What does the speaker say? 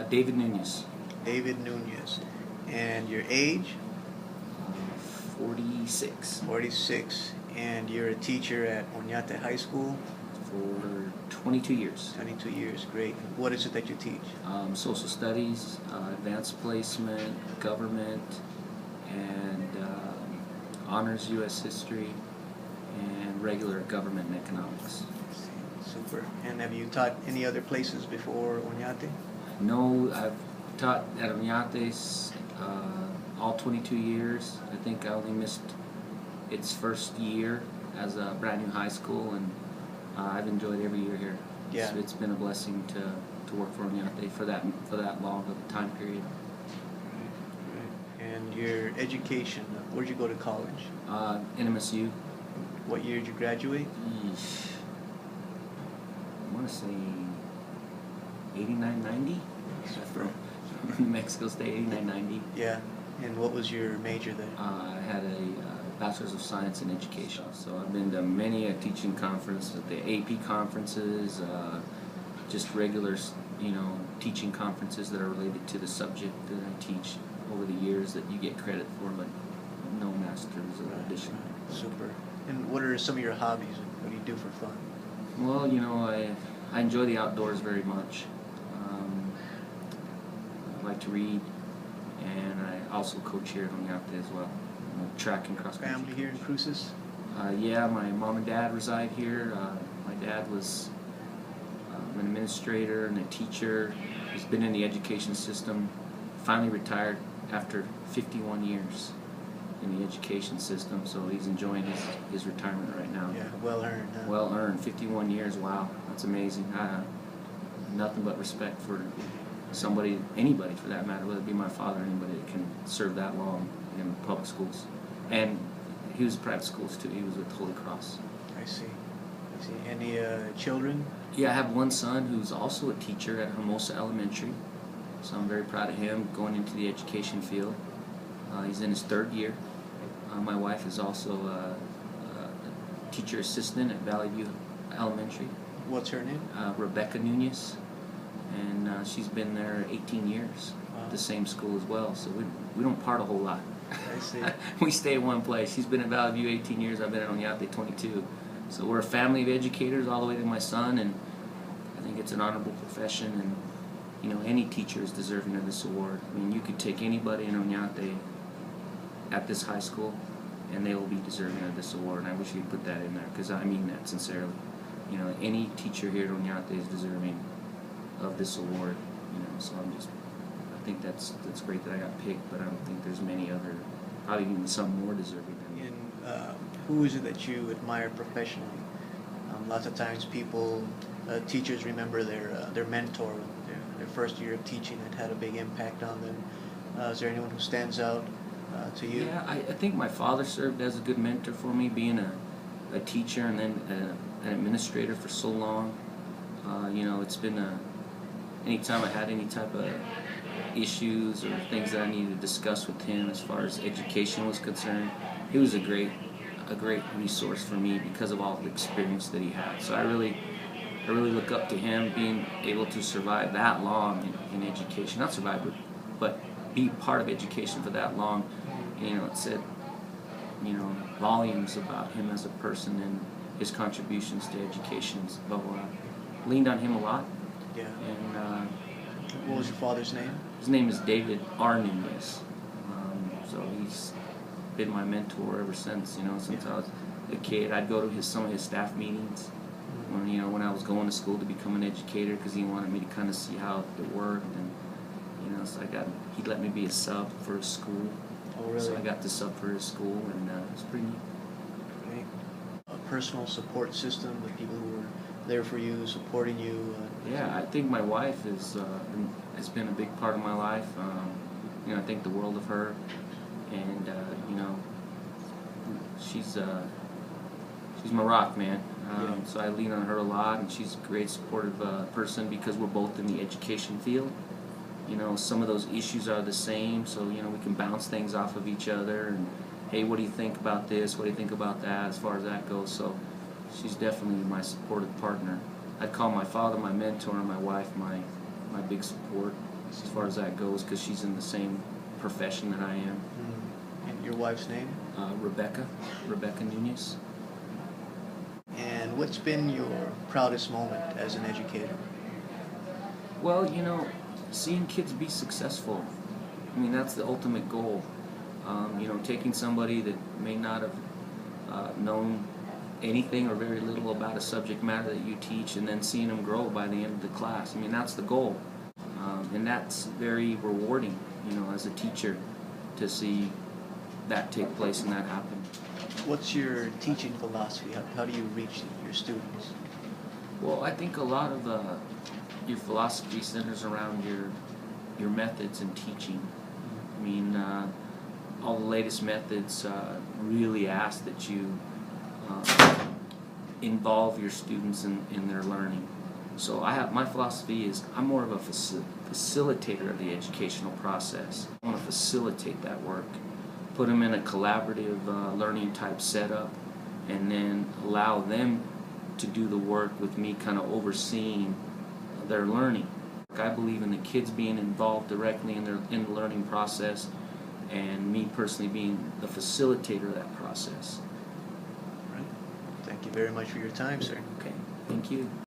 David Nunez. David Nunez. And your age? 46. 46. And you're a teacher at Onate High School? For 22 years. 22 years, great. What is it that you teach? Social studies, advanced placement, government, and honors U.S. history, and regular government and economics. Super. And have you taught any other places before Onate? No, I've taught at Onate's all 22 years. I think I only missed its first year as a brand new high school, and I've enjoyed every year here. Yeah. It's been a blessing to work for Onate for that long of a time period. Right. And your education, where'd you go to college? NMSU. What year did you graduate? Yeesh. I want to say 89, 90. From New Mexico State, 89, 90. Yeah. And what was your major there? I had a Bachelor's of Science in Education. So I've been to many a teaching conference, the AP conferences, just regular, teaching conferences that are related to the subject that I teach over the years that you get credit for, but no master's or additional. Super. And what are some of your hobbies? What do you do for fun? Well, I enjoy the outdoors very much. I like to read, and I also co-chair here at Onate as well. Track and cross country. Family here in Cruces? Yeah, my mom and dad reside here. My dad was an administrator and a teacher. He's been in the education system. Finally retired after 51 years in the education system, so he's enjoying his retirement right now. Yeah, well earned. Huh? Well earned. 51 years. Wow, that's amazing. Nothing but respect for somebody, anybody for that matter, whether it be my father or anybody that can serve that long in public schools. And he was private schools too. He was with Holy Cross. I see. Any children? Yeah, I have one son who's also a teacher at Hermosa Elementary. So I'm very proud of him going into the education field. He's in his third year. My wife is also a teacher assistant at Valley View Elementary. What's her name? Rebecca Nunez. And she's been there 18 years at the same school as well. So we don't part a whole lot. I see. We stay in one place. She's been at Valley View 18 years. I've been at Onate 22. So we're a family of educators all the way to my son, and I think it's an honorable profession. And any teacher is deserving of this award. I mean, you could take anybody in Onate at this high school, and they will be deserving of this award. And I wish you'd put that in there, because I mean that sincerely. Any teacher here at Onate is deserving of this award. So I think that's great that I got picked, but I don't think there's many other, probably even some more deserving than me. And who is it that you admire professionally? Lots of times teachers remember their mentor, their first year of teaching that had a big impact on them. Is there anyone who stands out to you? Yeah, I think my father served as a good mentor for me, being a teacher and then an administrator for so long. It's been anytime I had any type of issues or things that I needed to discuss with him as far as education was concerned, he was a great resource for me because of all the experience that he had. So I really look up to him, being able to survive that long in education. Not survive, but be part of education for that long. It said, volumes about him as a person and his contributions to education. So leaned on him a lot. Yeah. And what was your father's name? his name is David R. Nunez. So he's been my mentor ever since. Since I was a kid, I'd go to some of his staff meetings when I was going to school to become an educator, because he wanted me to kind of see how it worked, and so he'd let me be a sub for his school. Oh, really? So I got to sub for his school, and it was pretty neat. Great. A personal support system with people who were there for you, supporting you. Yeah, I think my wife has been a big part of my life. I think the world of her, and she's my rock, man. So I lean on her a lot, and she's a great supportive person, because we're both in the education field. Some of those issues are the same, so we can bounce things off of each other, and hey, what do you think about this? What do you think about that? As far as that goes, so she's definitely my supportive partner. I'd call my father my mentor, and my wife my big support. as far as that goes, because she's in the same profession that I am. And your wife's name? Rebecca Nunez. And what's been your proudest moment as an educator? Well, you know, seeing kids be successful. I mean, that's the ultimate goal. You know, taking somebody that may not have known anything or very little about a subject matter that you teach, and then seeing them grow by the end of the class. I mean, that's the goal. And that's very rewarding, you know, as a teacher, to see that take place and that happen. What's your teaching philosophy? How do you reach your students? Well, I think a lot of your philosophy centers around your methods in teaching. I mean, all the latest methods really ask that you involve your students in their learning. So my philosophy is I'm more of a facilitator of the educational process. I want to facilitate that work, put them in a collaborative learning type setup, and then allow them to do the work with me kind of overseeing their learning. I believe in the kids being involved directly in the learning process, and me personally being the facilitator of that process. Right. Thank you very much for your time, sir. Okay, thank you.